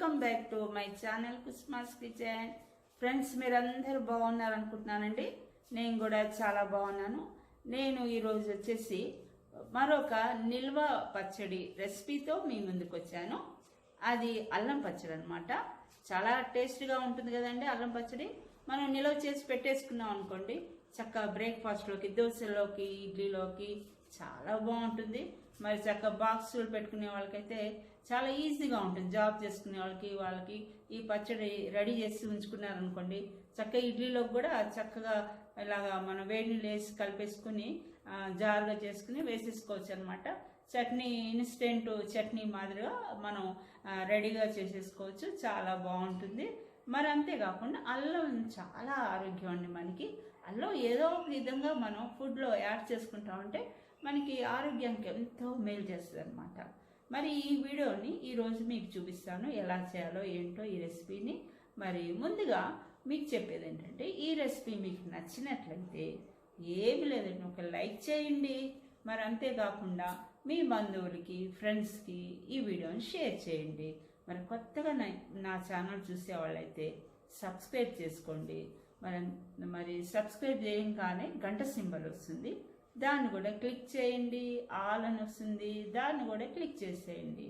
Welcome back to my channel కుస్మాస్ kitchen. Friends, మీరందరూ బాగున్నారు అనుకుంటున్నానండి. నేను కూడా చాలా బాగున్నాను. నేను ఈరోజు వచ్చేసి మరొక నిల్వ పచ్చడి రెసిపీతో మీ ముందుకు వచ్చాను. అది అల్లం పచ్చడి అనమాట. చాలా టేస్ట్గా ఉంటుంది కదండి అల్లం పచ్చడి. మనం నిల్వ చేసి పెట్టేసుకున్నాం అనుకోండి, చక్కగా బ్రేక్ఫాస్ట్లోకి, దోశలోకి, ఇడ్లీలోకి చాలా బాగుంటుంది. మరి చక్కగా బాక్సులు పెట్టుకునే వాళ్ళకైతే చాలా ఈజీగా ఉంటుంది. జాబ్ చేసుకునే వాళ్ళకి ఈ పచ్చడి రెడీ చేసి ఉంచుకున్నారనుకోండి, చక్కగా ఇడ్లీలోకి కూడా చక్కగా ఇలాగా మనం వేడి నీళ్ళు వేసి కలిపేసుకుని జారుగా చేసుకుని వేసేసుకోవచ్చు అనమాట. చట్నీ, ఇన్స్టెంట్ చట్నీ మాదిరిగా మనం రెడీగా చేసేసుకోవచ్చు. చాలా బాగుంటుంది. మరి అంతేకాకుండా అల్లం చాలా ఆరోగ్యం అండి. మనకి అల్లం ఏదో ఒక విధంగా మనం ఫుడ్లో యాడ్ చేసుకుంటామంటే మనకి ఆరోగ్యానికి ఎంతో మేలు చేస్తుంది అనమాట. మరి ఈ వీడియోని ఈరోజు మీకు చూపిస్తాను, ఎలా చేయాలో ఏంటో ఈ రెసిపీని. మరి ముందుగా మీకు చెప్పేది ఏంటంటే, ఈ రెసిపీ మీకు నచ్చినట్లయితే ఏమి లేదండి, ఒక లైక్ చేయండి. మరి అంతేకాకుండా మీ బంధువులకి, ఫ్రెండ్స్కి ఈ వీడియోని షేర్ చేయండి. మరి కొత్తగా నా ఛానల్ చూసేవాళ్ళైతే సబ్స్క్రైబ్ చేసుకోండి. మరి సబ్స్క్రైబ్ చేయగానే గంట సింబల్ వస్తుంది, దాన్ని కూడా క్లిక్ చేయండి. ఆల్ అని వస్తుంది, దాన్ని కూడా క్లిక్ చేసేయండి.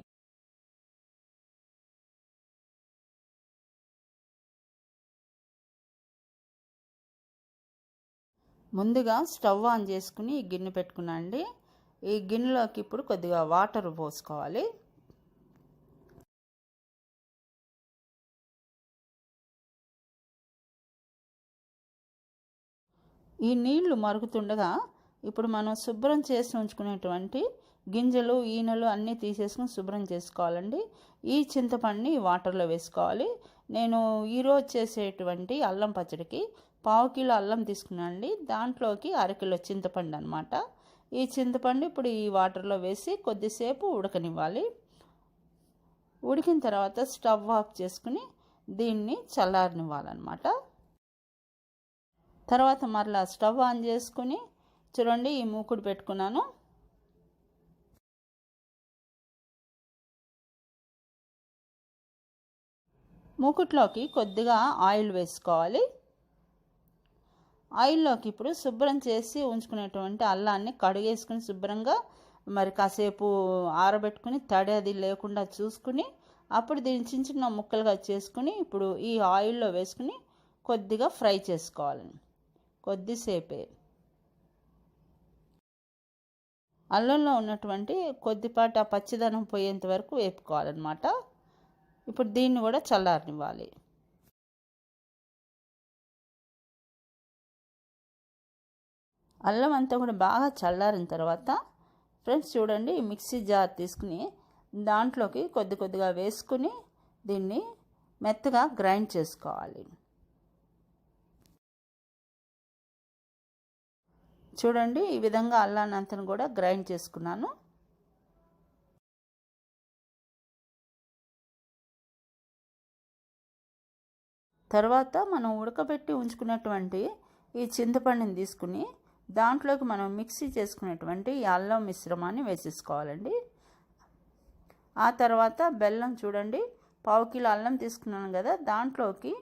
ముందుగా స్టవ్ ఆన్ చేసుకుని ఈ గిన్నె పెట్టుకున్నా అండి. ఈ గిన్నెలోకి ఇప్పుడు కొద్దిగా వాటర్ పోసుకోవాలి. ఈ నీళ్లు మరుగుతుండగా ఇప్పుడు మనం శుభ్రం చేసి ఉంచుకునేటువంటి గింజలు, ఈనెలు అన్నీ తీసేసుకుని శుభ్రం చేసుకోవాలండి. ఈ చింతపండుని వాటర్లో వేసుకోవాలి. నేను ఈరోజు చేసేటువంటి అల్లం పచ్చడికి 1/2 కిలో అల్లం తీసుకున్నానండి. దాంట్లోకి 1/2 కిలో చింతపండు అనమాట. ఈ చింతపండు ఇప్పుడు ఈ వాటర్లో వేసి కొద్దిసేపు ఉడకనివ్వాలి. ఉడికిన తర్వాత స్టవ్ ఆఫ్ చేసుకుని దీన్ని చల్లారనివ్వాలన్నమాట. తర్వాత మరలా స్టవ్ ఆన్ చేసుకుని చూడండి, ఈ మూకుడు పెట్టుకున్నాను. మూకుట్లోకి కొద్దిగా ఆయిల్ వేసుకోవాలి. ఆయిల్లోకి ఇప్పుడు శుభ్రం చేసి ఉంచుకునేటువంటి అల్లాన్ని కడిగేసుకుని శుభ్రంగా మరి కాసేపు ఆరబెట్టుకుని తడి అది లేకుండా చూసుకుని అప్పుడు దీన్ని చిన్న చిన్న ముక్కలుగా చేసుకుని ఇప్పుడు ఈ ఆయిల్లో వేసుకుని కొద్దిగా ఫ్రై చేసుకోవాలండి. కొద్దిసేపే అల్లంలో ఉన్నటువంటి కొద్దిపాటి ఆ పచ్చిదనం పోయేంత వరకు వేపుకోవాలన్నమాట. ఇప్పుడు దీన్ని కూడా చల్లారనివ్వాలి. అల్లం అంతా కూడా బాగా చల్లారిన తర్వాత ఫ్రెండ్స్ చూడండి, మిక్సీ జార్ తీసుకుని దాంట్లోకి కొద్దిగా వేసుకుని దీన్ని మెత్తగా గ్రైండ్ చేసుకోవాలి. చూడండి, ఈ విధంగా అల్లాన్ని అంతను కూడా గ్రైండ్ చేసుకున్నాను. తర్వాత మనం ఉడకబెట్టి ఉంచుకున్నటువంటి ఈ చింతపండుని తీసుకుని దాంట్లోకి మనం మిక్సీ చేసుకునేటువంటి ఈ అల్లం మిశ్రమాన్ని వేసేసుకోవాలండి. ఆ తర్వాత బెల్లం చూడండి, 1/2 కిలో అల్లం తీసుకున్నాను కదా, దాంట్లోకి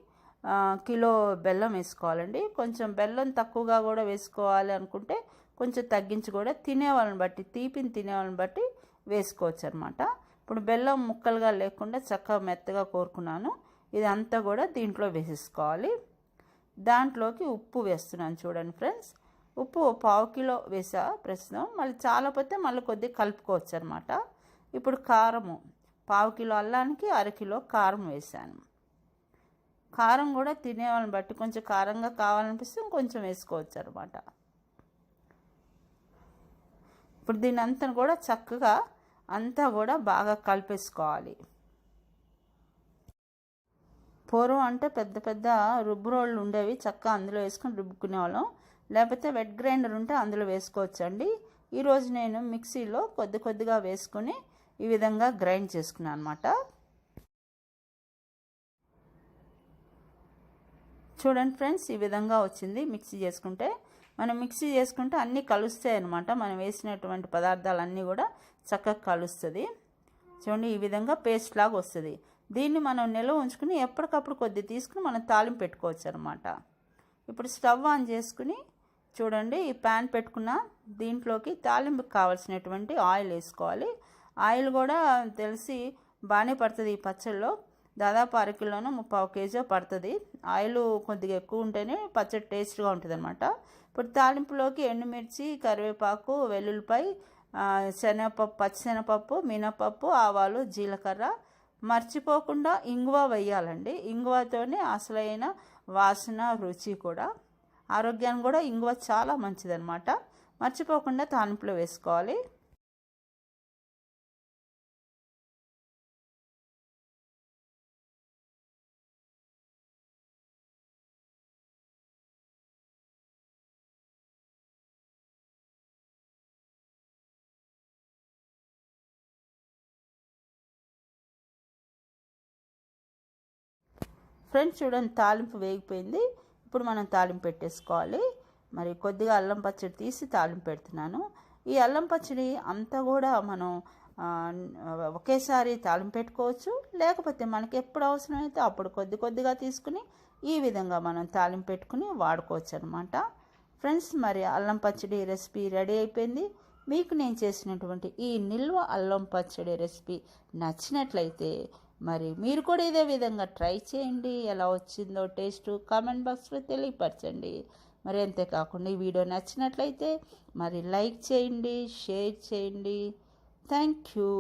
కిలో బెల్లం వేసుకోవాలండి. కొంచెం బెల్లం తక్కువగా కూడా వేసుకోవాలి అనుకుంటే కొంచెం తగ్గించి కూడా తినేవాళ్ళని బట్టి, తీపిని తినేవాళ్ళని బట్టి వేసుకోవచ్చు అనమాట. ఇప్పుడు బెల్లం ముక్కలుగా లేకుండా చక్కగా మెత్తగా కోరుకున్నాను. ఇదంతా కూడా దీంట్లో వేసేసుకోవాలి. దాంట్లోకి ఉప్పు వేస్తున్నాను చూడండి ఫ్రెండ్స్. ఉప్పు 1/2 కిలో వేసా ప్రస్తుతం. మళ్ళీ చాలా పోతే మళ్ళీ కొద్దిగా కలుపుకోవచ్చు అనమాట. ఇప్పుడు కారము 1/2 కిలో అల్లానికి 1/2 కిలో కారం వేసాను. కారం కూడా తినేవాళ్ళని బట్టి కొంచెం కారంగా కావాలనిపిస్తే కొంచెం వేసుకోవచ్చు అనమాట. ఇప్పుడు దీని అంతా కూడా చక్కగా అంతా కూడా బాగా కలిపేసుకోవాలి. పూర్వం అంటే పెద్ద పెద్ద రుబ్బురోళ్ళు ఉండేవి, చక్కగా అందులో వేసుకొని రుబ్బుకునేవాళ్ళం. లేకపోతే వెట్ గ్రైండర్ ఉంటే అందులో వేసుకోవచ్చు అండి. ఈరోజు నేను మిక్సీలో కొద్దిగా వేసుకుని ఈ విధంగా గ్రైండ్ చేసుకున్నాను అనమాట. చూడండి ఫ్రెండ్స్, ఈ విధంగా వచ్చింది. మిక్సీ చేసుకుంటే అన్నీ కలుస్తాయి అనమాట. మనం వేసినటువంటి పదార్థాలన్నీ కూడా చక్కగా కలుస్తుంది. చూడండి, ఈ విధంగా పేస్ట్ లాగా వస్తుంది. దీన్ని మనం నిల్వ ఉంచుకుని ఎప్పటికప్పుడు కొద్ది తీసుకుని మనం తాలింపు పెట్టుకోవచ్చు అనమాట. ఇప్పుడు స్టవ్ ఆన్ చేసుకుని చూడండి, ఈ ప్యాన్ పెట్టుకున్న దీంట్లోకి తాలింపుకి కావాల్సినటువంటి ఆయిల్ వేసుకోవాలి. ఆయిల్ కూడా తెలిసి బాగానే పడుతుంది ఈ పచ్చడిలో, దాదాపు 1/2 కిలోనో 3/4 కేజీ పడుతుంది. ఆయిల్ కొద్దిగా ఎక్కువ ఉంటేనే పచ్చడి టేస్ట్గా ఉంటుంది అనమాట. ఇప్పుడు తాలింపులోకి ఎండుమిర్చి, కరివేపాకు, వెల్లుల్లిపాయ, శనగపప్పు, పచ్చిశనగపప్పు, మినపప్పు, ఆవాలు, జీలకర్ర, మర్చిపోకుండా ఇంగువ వేయాలండి. ఇంగువతోనే అసలైన వాసన, రుచి కూడా. ఆరోగ్యానికి కూడా ఇంగువ చాలా మంచిదన్నమాట. మర్చిపోకుండా తాలింపులో వేసుకోవాలి. ఫ్రెండ్స్ చూడండి, తాలింపు వేగిపోయింది. ఇప్పుడు మనం తాలింపు పెట్టేసుకోవాలి. మరి కొద్దిగా అల్లం పచ్చడి తీసి తాలింపు పెడుతున్నాను. ఈ అల్లం పచ్చడి అంతా కూడా మనం ఒకేసారి తాలింపు పెట్టుకోవచ్చు, లేకపోతే మనకి ఎప్పుడు అవసరమైతే అప్పుడు కొద్దిగా తీసుకుని ఈ విధంగా మనం తాలింపు పెట్టుకుని వాడుకోవచ్చు అనమాట. ఫ్రెండ్స్ మరి అల్లం పచ్చడి రెసిపీ రెడీ అయిపోయింది. మీకు నేను చేసినటువంటి ఈ నిల్వ అల్లం పచ్చడి రెసిపీ నచ్చినట్లయితే మరి మీరు కూడా ఇదే విధంగా ట్రై చేయండి. ఎలా వచ్చిందో టేస్ట్ కామెంట్ బాక్స్లో తెలియపరచండి. మరి అంతేకాకుండా ఈ వీడియో నచ్చినట్లయితే మరి లైక్ చేయండి, షేర్ చేయండి. Thank you.